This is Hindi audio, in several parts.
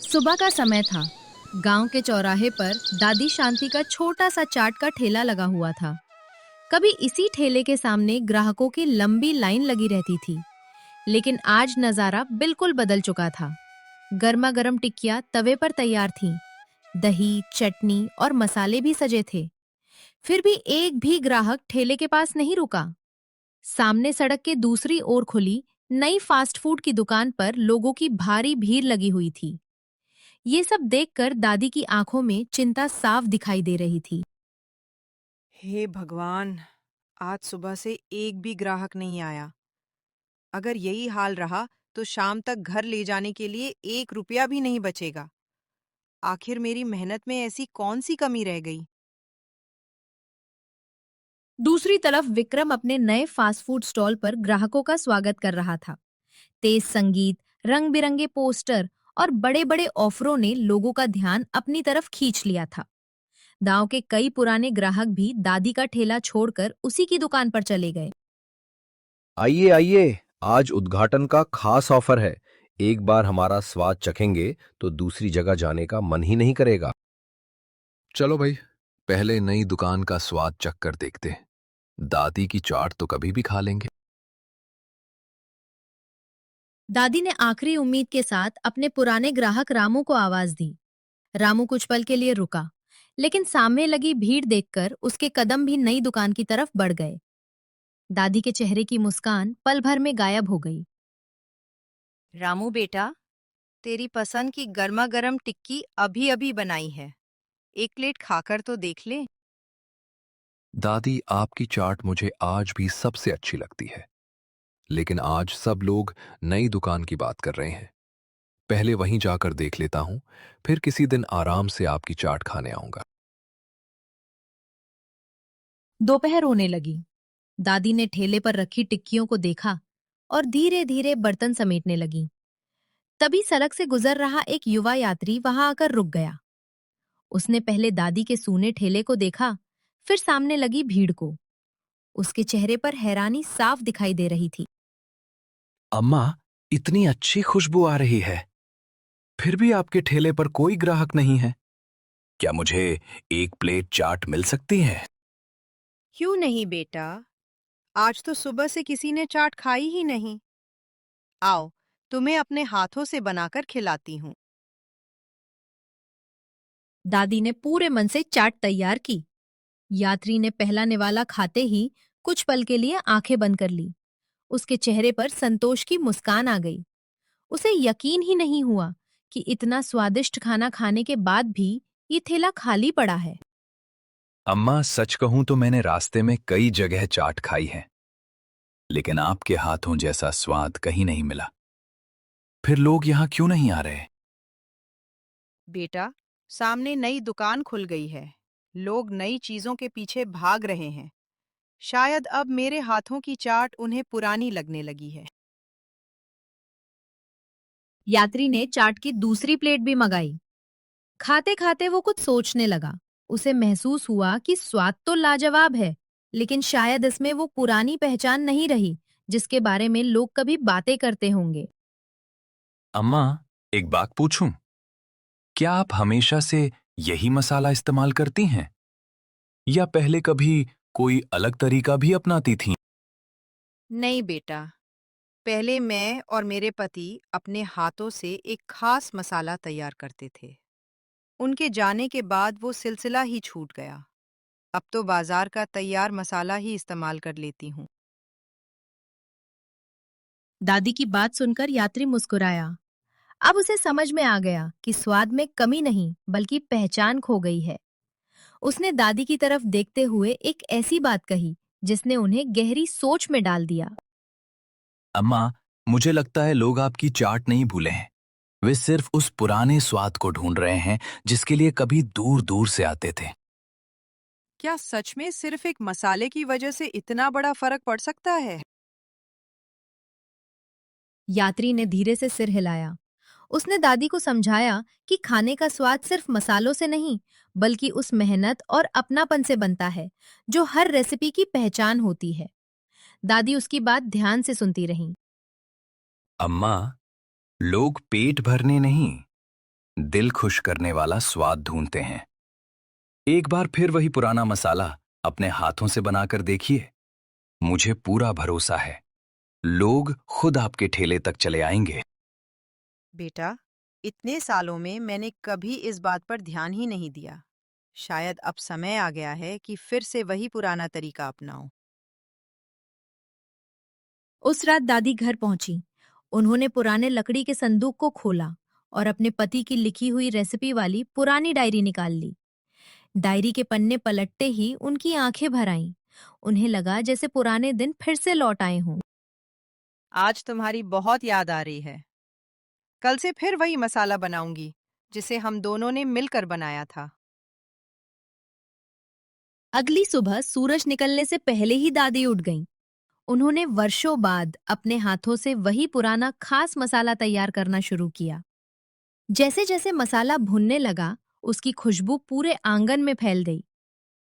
सुबह का समय था। गांव के चौराहे पर दादी शांति का छोटा सा चाट का ठेला लगा हुआ था। कभी इसी ठेले के सामने ग्राहकों की लंबी लाइन लगी रहती थी, लेकिन आज नजारा बिल्कुल बदल चुका था। गर्मा गर्म टिक्कियां तवे पर तैयार थीं, दही, चटनी और मसाले भी सजे थे। फिर भी एक भी ग्राहक ठेले के पास नहीं रुका। सामने सड़क के दूसरी ओर खुली नई फास्ट फूड की दुकान पर लोगों की भारी भीड़ लगी हुई थी। ये सब देखकर दादी की आंखों में चिंता साफ दिखाई दे रही थी। हे भगवान! आज सुबह से एक भी ग्राहक नहीं आया। अगर यही हाल रहा तो शाम तक घर ले जाने के लिए 1 रुपया भी नहीं बचेगा। आखिर मेरी मेहनत में ऐसी कौन सी कमी रह गई? दूसरी तरफ विक्रम अपने नए फास्ट फूड स्टॉल पर ग्राहकों का स्वागत कर रहा था। तेज संगीत, रंग बिरंगे पोस्टर और बड़े बड़े ऑफरों ने लोगों का ध्यान अपनी तरफ खींच लिया था। गांव के कई पुराने ग्राहक भी दादी का ठेला छोड़कर उसी की दुकान पर चले गए। आइए आइए, आज उद्घाटन का खास ऑफर है। एक बार हमारा स्वाद चखेंगे तो दूसरी जगह जाने का मन ही नहीं करेगा। चलो भाई, पहले नई दुकान का स्वाद चख कर देखते हैं। दादी की चाट तो कभी भी खा लेंगे। दादी ने आखिरी उम्मीद के साथ अपने पुराने ग्राहक रामू को आवाज दी। रामू कुछ पल के लिए रुका, लेकिन सामने लगी भीड़ देखकर उसके कदम भी नई दुकान की तरफ बढ़ गए। दादी के चेहरे की मुस्कान पल भर में गायब हो गई। रामू बेटा, तेरी पसंद की गर्मा गर्म टिक्की अभी अभी बनाई है। एक प्लेट खाकर तो देख ले। दादी, आपकी चाट मुझे आज भी सबसे अच्छी लगती है, लेकिन आज सब लोग नई दुकान की बात कर रहे हैं। पहले वहीं जाकर देख लेता हूं, फिर किसी दिन आराम से आपकी चाट खाने आऊंगा। दोपहर होने लगी। दादी ने ठेले पर रखी टिक्कियों को देखा और धीरे धीरे बर्तन समेटने लगी। तभी सड़क से गुजर रहा एक युवा यात्री वहां आकर रुक गया। उसने पहले दादी के सूने ठेले को देखा, फिर सामने लगी भीड़ को। उसके चेहरे पर हैरानी साफ दिखाई दे रही थी। अम्मा, इतनी अच्छी खुशबू आ रही है, फिर भी आपके ठेले पर कोई ग्राहक नहीं है। क्या मुझे एक प्लेट चाट मिल सकती है? क्यों नहीं बेटा? आज तो सुबह से किसी ने चाट खाई ही नहीं। आओ, तुम्हें अपने हाथों से बनाकर खिलाती हूँ। दादी ने पूरे मन से चाट तैयार की। यात्री ने पहला निवाला खाते ही कुछ पल के लिए आंखें बंद कर ली। उसके चेहरे पर संतोष की मुस्कान आ गई। उसे यकीन ही नहीं हुआ कि इतना स्वादिष्ट खाना खाने के बाद भी ये ठेला खाली पड़ा है। अम्मा, सच कहूं तो मैंने रास्ते में कई जगह चाट खाई है, लेकिन आपके हाथों जैसा स्वाद कहीं नहीं मिला। फिर लोग यहां क्यों नहीं आ रहे? बेटा, सामने नई दुकान खुल गई है। लोग नई चीजों के पीछे भाग रहे हैं। शायद अब मेरे हाथों की चाट उन्हें पुरानी लगने लगी है। यात्री ने चाट की दूसरी प्लेट भी मंगाई। खाते खाते वो कुछ सोचने लगा। उसे महसूस हुआ कि स्वाद तो लाजवाब है, लेकिन शायद इसमें वो पुरानी पहचान नहीं रही जिसके बारे में लोग कभी बातें करते होंगे। अम्मा, एक बात पूछूं? क्या आप हमेशा से यही मसाला इस्तेमाल करती हैं, या पहले कभी कोई अलग तरीका भी अपनाती थीं? नहीं बेटा, पहले मैं और मेरे पति अपने हाथों से एक खास मसाला तैयार करते थे। उनके जाने के बाद वो सिलसिला ही छूट गया। अब तो बाजार का तैयार मसाला ही इस्तेमाल कर लेती हूँ। दादी की बात सुनकर यात्री मुस्कुराया। अब उसे समझ में आ गया कि स्वाद में कमी नहीं बल्कि पहचान खो गई है। उसने दादी की तरफ देखते हुए एक ऐसी बात कही जिसने उन्हें गहरी सोच में डाल दिया। अम्मा, मुझे लगता है लोग आपकी चाट नहीं भूले हैं। वे सिर्फ उस पुराने स्वाद को ढूंढ रहे हैं जिसके लिए कभी दूर दूर से आते थे। क्या सच में सिर्फ एक मसाले की वजह से इतना बड़ा फर्क पड़ सकता है? यात्री ने धीरे से सिर हिलाया। उसने दादी को समझाया कि खाने का स्वाद सिर्फ मसालों से नहीं, बल्कि उस मेहनत और अपनापन से बनता है जो हर रेसिपी की पहचान होती है। दादी उसकी बात ध्यान से सुनती रहीं। अम्मा, लोग पेट भरने नहीं, दिल खुश करने वाला स्वाद ढूंढते हैं। एक बार फिर वही पुराना मसाला अपने हाथों से बनाकर देखिए। मुझे पूरा भरोसा है, लोग खुद आपके ठेले तक चले आएंगे। बेटा, इतने सालों में मैंने कभी इस बात पर ध्यान ही नहीं दिया। शायद अब समय आ गया है कि फिर से वही पुराना तरीका अपनाऊं। उस रात दादी घर पहुंची। उन्होंने पुराने लकड़ी के संदूक को खोला और अपने पति की लिखी हुई रेसिपी वाली पुरानी डायरी निकाल ली। डायरी के पन्ने पलटते ही उनकी आंखें भर आईं। उन्हें लगा जैसे पुराने दिन फिर से लौट आए हों। आज तुम्हारी बहुत याद आ रही है। कल से फिर वही मसाला बनाऊंगी, जिसे हम दोनों ने मिलकर बनाया था। अगली सुबह सूरज निकलने से पहले ही दादी उठ गईं। उन्होंने वर्षों बाद अपने हाथों से वही पुराना खास मसाला तैयार करना शुरू किया। जैसे जैसे मसाला भुनने लगा, उसकी खुशबू पूरे आंगन में फैल गई।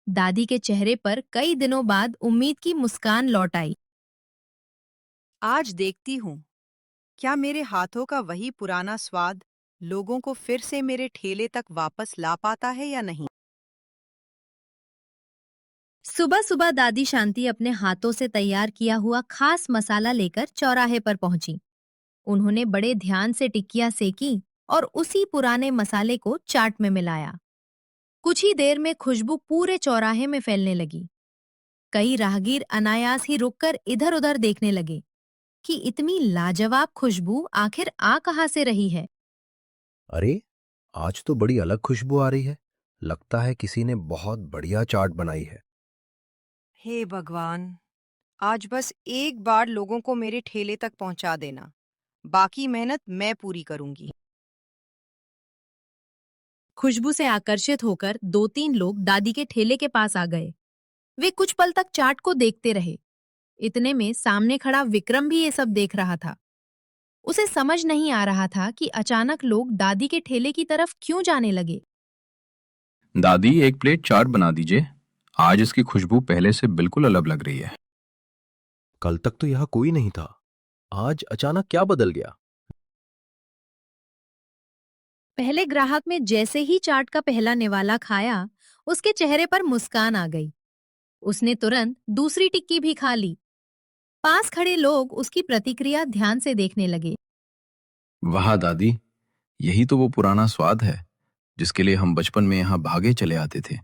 दादी के चेहरे पर कई दिनों बाद उम्मीद की मुस्कान लौट आई। आज देखती हूँ, क्या मेरे हाथों का वही पुराना स्वाद लोगों को फिर से मेरे ठेले तक वापस ला पाता है या नहीं। सुबह सुबह दादी शांति अपने हाथों से तैयार किया हुआ खास मसाला लेकर चौराहे पर पहुंची। उन्होंने बड़े ध्यान से टिक्कियां सेकी और उसी पुराने मसाले को चाट में मिलाया। कुछ ही देर में खुशबू पूरे चौराहे में फैलने लगी। कई राहगीर अनायास ही रुककर इधर उधर देखने लगे कि इतनी लाजवाब खुशबू आखिर आ कहां से रही है। अरे, आज तो बड़ी अलग खुशबू आ रही है। लगता है किसी ने बहुत बढ़िया चाट बनाई है। हे भगवान, आज बस एक बार लोगों को मेरे ठेले तक पहुंचा देना। बाकी मेहनत मैं पूरी करूंगी। खुशबू से आकर्षित होकर 2-3 लोग दादी के ठेले के पास आ गए। वे कुछ पल तक चाट को देखते रहे। इतने में सामने खड़ा विक्रम भी ये सब देख रहा था। उसे समझ नहीं आ रहा था कि अचानक लोग दादी के ठेले की तरफ क्यों जाने लगे। दादी, एक प्लेट चाट बना दीजिए। आज इसकी खुशबू पहले से बिल्कुल अलग लग रही है। कल तक तो यहाँ कोई नहीं था। आज अचानक क्या बदल गया? पहले ग्राहक में जैसे ही चाट का पहला निवाला खाया, उसके चेहरे पर मुस्कान आ गई। उसने तुरंत दूसरी टिक्की भी खा ली। पास खड़े लोग उसकी प्रतिक्रिया ध्यान से देखने लगे। वाह दादी, यही तो वो पुराना स्वाद है जिसके लिए हम बचपन में यहाँ भागे चले आते थे।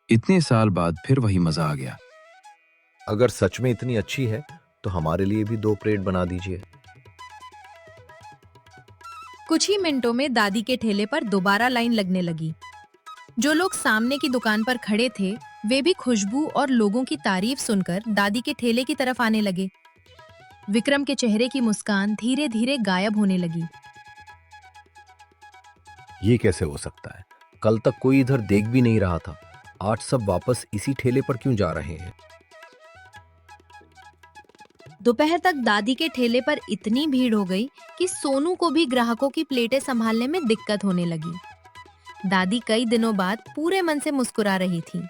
इतने साल बाद फिर वही मजा आ गया। अगर सच में इतनी अच्छी है तो हमारे लिए भी 2 प्लेट बना दीजिए। कुछ ही मिनटों में दादी के ठेले पर दोबारा लाइन लगने लगी। जो लोग सामने की दुकान पर खड़े थे, वे भी खुशबू और लोगों की तारीफ सुनकर दादी के ठेले की तरफ आने लगे। विक्रम के चेहरे की मुस्कान धीरे धीरे गायब होने लगी। ये कैसे हो सकता है? कल तक कोई इधर देख भी नहीं रहा था। आज सब वापस इसी ठेले पर क्यों जा रहे हैं? दोपहर तक दादी के ठेले पर इतनी भीड़ हो गई कि सोनू को भी ग्राहकों की प्लेटें संभालने में दिक्कत होने लगी। दादी कई दिनों बाद पूरे मन से मुस्कुरा रही थी।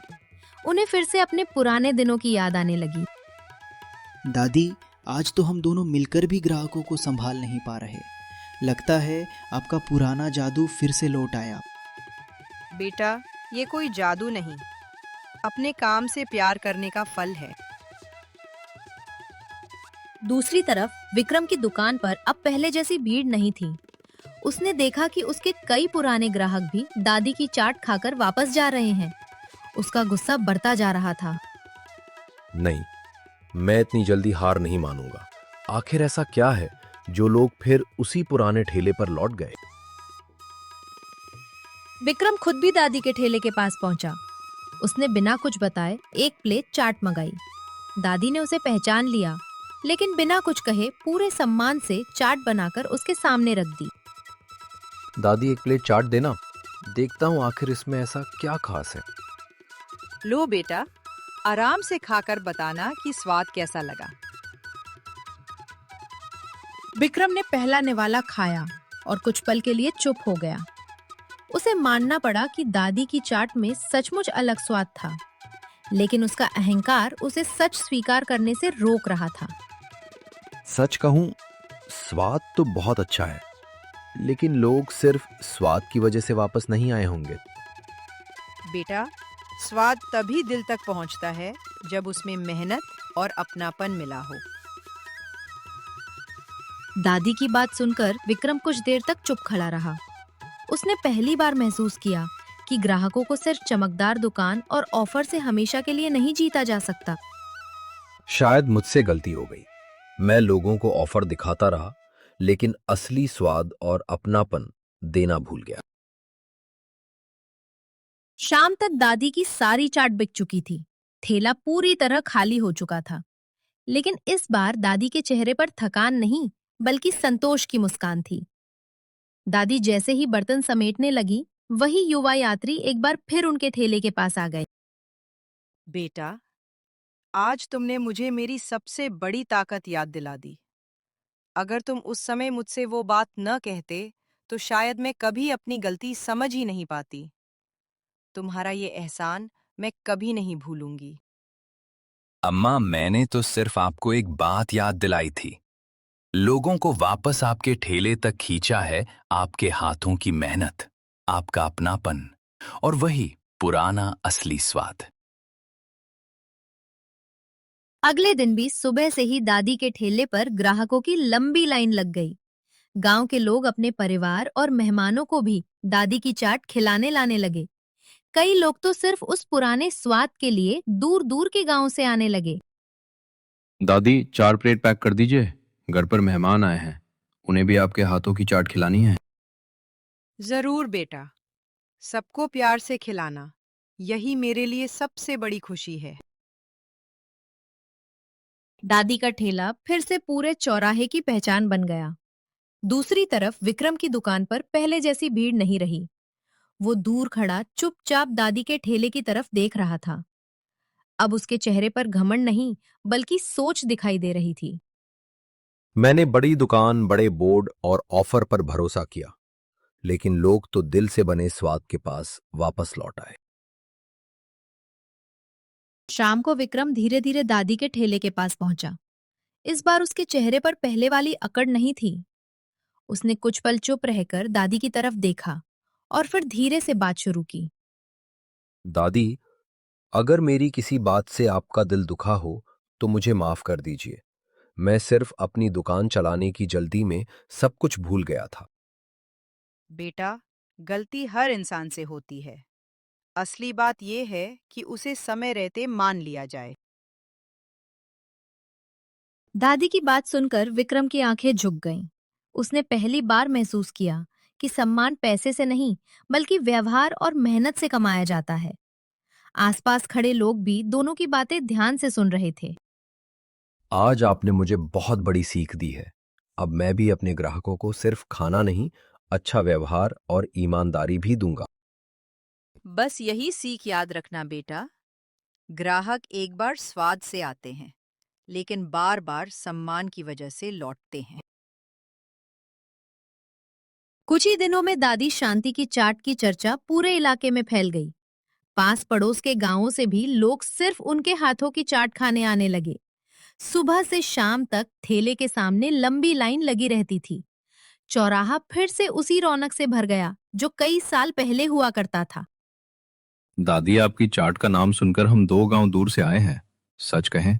उन्हें फिर से अपने पुराने दिनों की याद आने लगी। दादी, आज तो हम दोनों मिलकर भी ग्राहकों को संभाल नहीं पा रहे। लगता है आपका पुराना जादू फिर से लौट आया। बेटा, ये कोई जादू नहीं, अपने काम से प्यार करने का फल है। दूसरी तरफ विक्रम की दुकान पर अब पहले जैसी भीड़ नहीं थी। उसने देखा कि उसके कई पुराने ग्राहक भी दादी की चाट खाकर वापस जा रहे हैं। उसका गुस्सा बढ़ता जा रहा था। नहीं, मैं इतनी जल्दी हार नहीं मानूंगा। आखिर ऐसा क्या है जो लोग फिर उसी पुराने ठेले पर लौट गए? विक्रम खुद भी दादी के ठेले के पास पहुंचा। उसने बिना कुछ बताए एक प्लेट चाट मंगाई। दादी ने उसे पहचान लिया, लेकिन बिना कुछ कहे पूरे सम्मान से चाट बनाकर उसके सामने रख दी। दादी, एक प्लेट चाट देना। देखता हूँ आखिर इसमें ऐसा क्या खास है। लो बेटा, आराम से खाकर बताना कि स्वाद कैसा लगा। विक्रम ने पहला निवाला खाया और कुछ पल के लिए चुप हो गया। उसे मानना पड़ा कि दादी की चाट में सचमुच अलग स्वाद था, लेकिन उसका अहंकार उसे सच स्वीकार करने से रोक रहा था। सच कहूं, स्वाद तो बहुत अच्छा है, लेकिन लोग सिर्फ स्वाद की वजह से वापस नहीं आए होंगे। बेटा, स्वाद तभी दिल तक पहुंचता है जब उसमें मेहनत और अपनापन मिला हो। दादी की बात सुनकर विक्रम कुछ देर तक चुप खड़ा रहा। उसने पहली बार महसूस किया कि ग्राहकों को सिर्फ चमकदार दुकान और ऑफर से हमेशा के लिए नहीं जीता जा सकता। शायद मुझसे गलती हो गई। मैं लोगों को ऑफर दिखाता रहा, लेकिन असली स्वाद और अपनापन देना भूल गया। शाम तक दादी की सारी चाट बिक चुकी थी। ठेला पूरी तरह खाली हो चुका था। लेकिन इस बार दादी के चेहरे पर थकान नहीं, बल्कि संतोष की मुस्कान थी। दादी जैसे ही बर्तन समेटने लगी, वही युवा यात्री एक बार फिर उनके ठेले के पास आ गए। बेटा, आज तुमने मुझे मेरी सबसे बड़ी ताकत याद दिला दी। अगर तुम उस समय मुझसे वो बात न कहते, तो शायद मैं कभी अपनी गलती समझ ही नहीं पाती। तुम्हारा ये एहसान मैं कभी नहीं भूलूंगी। अम्मा, मैंने तो सिर्फ आपको एक बात याद दिलाई थी। लोगों को वापस आपके ठेले तक खींचा है आपके हाथों की मेहनत, आपका अपनापन और वही पुराना असली स्वाद। अगले दिन भी सुबह से ही दादी के ठेले पर ग्राहकों की लंबी लाइन लग गई। गांव के लोग अपने परिवार और मेहमानों को भी दादी की चाट खिलाने लाने लगे। कई लोग तो सिर्फ उस पुराने स्वाद के लिए दूर दूर के गांव से आने लगे। दादी 4 प्लेट पैक कर दीजिए, घर पर मेहमान आए हैं, उन्हें भी आपके हाथों की चाट खिलानी है। जरूर बेटा, सबको प्यार से खिलाना, यही मेरे लिए सबसे बड़ी खुशी है। दादी का ठेला फिर से पूरे चौराहे की पहचान बन गया। दूसरी तरफ विक्रम की दुकान पर पहले जैसी भीड़ नहीं रही। वो दूर खड़ा चुपचाप दादी के ठेले की तरफ देख रहा था। अब उसके चेहरे पर घमंड नहीं, बल्कि सोच दिखाई दे रही थी। मैंने बड़ी दुकान, बड़े बोर्ड और ऑफर पर भरोसा किया, लेकिन लोग तो दिल से बने स्वाद के पास वापस लौट आए। शाम को विक्रम धीरे धीरे दादी के ठेले के पास पहुंचा। इस बार उसके चेहरे पर पहले वाली अकड़ नहीं थी। उसने कुछ पल चुप रहकर दादी की तरफ देखा और फिर धीरे से बात शुरू की। दादी, अगर मेरी किसी बात से आपका दिल दुखा हो तो मुझे माफ कर दीजिए। मैं सिर्फ अपनी दुकान चलाने की जल्दी में सब कुछ भूल गया था। बेटा, गलती हर इंसान से होती है। असली बात यह है कि उसे समय रहते मान लिया जाए। दादी की बात सुनकर विक्रम की आंखें झुक गईं। उसने पहली बार महसूस किया कि सम्मान पैसे से नहीं, बल्कि व्यवहार और मेहनत से कमाया जाता है। आसपास खड़े लोग भी दोनों की बातें ध्यान से सुन रहे थे। आज आपने मुझे बहुत बड़ी सीख दी है। अब मैं भी अपने ग्राहकों को सिर्फ खाना नहीं, अच्छा व्यवहार और ईमानदारी भी दूंगा। बस यही सीख याद रखना बेटा। ग्राहक एक बार स्वाद से आते हैं, लेकिन बार बार सम्मान की वजह से लौटते हैं। कुछ ही दिनों में दादी शांति की चाट की चर्चा पूरे इलाके में फैल गई। पास पड़ोस के गांवों से भी लोग सिर्फ उनके हाथों की चाट खाने आने लगे। सुबह से शाम तक ठेले के सामने लंबी लाइन लगी रहती थी। चौराहा फिर से उसी रौनक से भर गया जो कई साल पहले हुआ करता था। दादी, आपकी चाट का नाम सुनकर हम 2 गांव दूर से आए हैं। सच कहें,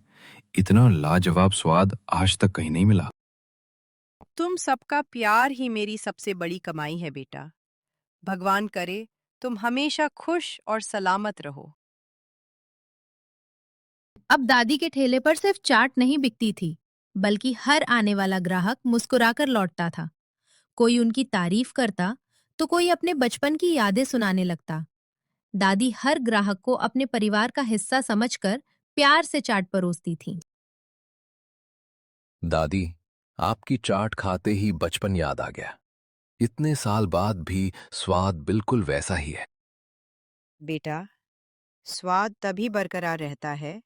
इतना लाजवाब स्वाद आज तक कहीं नहीं मिला। तुम सबका प्यार ही मेरी सबसे बड़ी कमाई है बेटा। भगवान करे तुम हमेशा खुश और सलामत रहो। अब दादी के ठेले पर सिर्फ चाट नहीं बिकती थी, बल्कि हर आने वाला ग्राहक मुस्कुराकर लौटता था। कोई उनकी तारीफ करता, तो कोई अपने बचपन की यादें सुनाने लगता। दादी हर ग्राहक को अपने परिवार का हिस्सा समझकर प्यार से चाट परोसती थी। दादी, आपकी चाट खाते ही बचपन याद आ गया। इतने साल बाद भी स्वाद बिल्कुल वैसा ही है। बेटा, स्वाद तभी बरकरार रहता है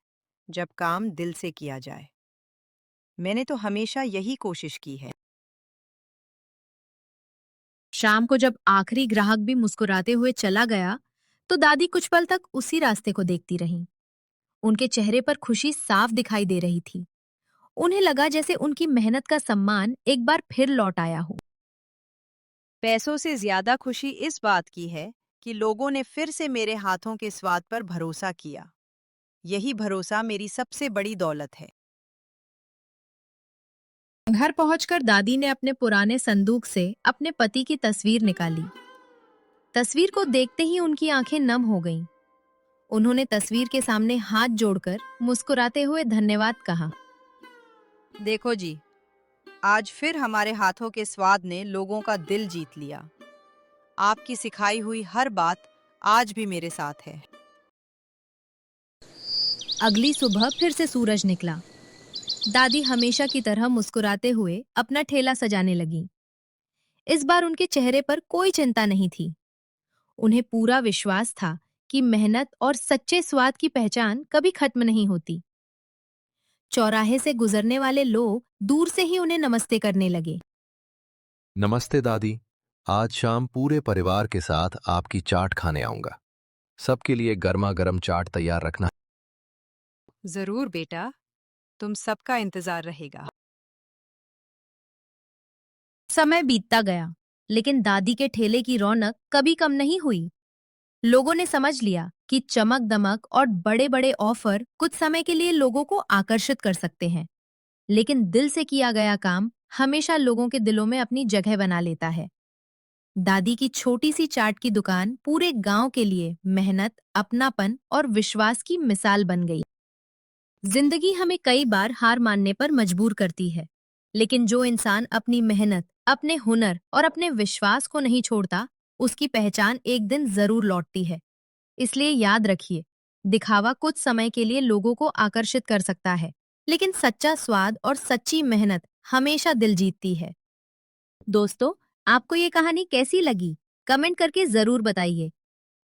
जब काम दिल से किया जाए। मैंने तो हमेशा यही कोशिश की है। शाम को जब आखिरी ग्राहक भी मुस्कुराते हुए चला गया, तो दादी कुछ पल तक उसी रास्ते को देखती रहीं। उनके चेहरे पर खुशी साफ दिखाई दे रही थी। उन्हें लगा जैसे उनकी मेहनत का सम्मान एक बार फिर लौट आया हो। पैसों से ज्यादा खुशी इस बात की है कि लोगों ने फिर से मेरे हाथों के स्वाद पर भरोसा किया। यही भरोसा मेरी सबसे बड़ी दौलत है। घर पहुंचकर दादी ने अपने पुराने संदूक से अपने पति की तस्वीर निकाली। तस्वीर को देखते ही उनकी आंखें नम हो गईं। उन्होंने तस्वीर के सामने हाथ जोड़कर मुस्कुराते हुए धन्यवाद कहा। देखो जी, आज फिर हमारे हाथों के स्वाद ने लोगों का दिल जीत लिया। आपकी सिखाई हुई हर बात आज भी मेरे साथ है। अगली सुबह फिर से सूरज निकला। दादी हमेशा की तरह मुस्कुराते हुए अपना ठेला सजाने लगी। इस बार उनके चेहरे पर कोई चिंता नहीं थी। उन्हें पूरा विश्वास था कि मेहनत और सच्चे स्वाद की पहचान कभी खत्म नहीं होती। चौराहे से गुजरने वाले लोग दूर से ही उन्हें नमस्ते करने लगे। नमस्ते दादी, आज शाम पूरे परिवार के साथ आपकी चाट खाने आऊंगा। सबके लिए गर्मा गर्म चाट तैयार रखना। जरूर बेटा, तुम सबका इंतजार रहेगा। समय बीतता गया, लेकिन दादी के ठेले की रौनक कभी कम नहीं हुई। लोगों ने समझ लिया कि चमक दमक और बड़े बड़े ऑफर कुछ समय के लिए लोगों को आकर्षित कर सकते हैं, लेकिन दिल से किया गया काम हमेशा लोगों के दिलों में अपनी जगह बना लेता है। दादी की छोटी सी चाट की दुकान पूरे गांव के लिए मेहनत, अपनापन और विश्वास की मिसाल बन गई। जिंदगी हमें कई बार हार मानने पर मजबूर करती है, लेकिन जो इंसान अपनी मेहनत, अपने हुनर और अपने विश्वास को नहीं छोड़ता, उसकी पहचान एक दिन जरूर लौटती है। इसलिए याद रखिए, दिखावा कुछ समय के लिए लोगों को आकर्षित कर सकता है, लेकिन सच्चा स्वाद और सच्ची मेहनत हमेशा दिल जीतती है। दोस्तों, आपको ये कहानी कैसी लगी? कमेंट करके जरूर बताइए।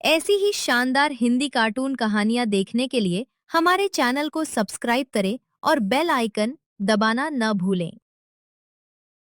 ऐसी ही शानदार हिंदी कार्टून कहानियां देखने के लिए हमारे चैनल को सब्सक्राइब करें और बेल आइकन दबाना न भूलें।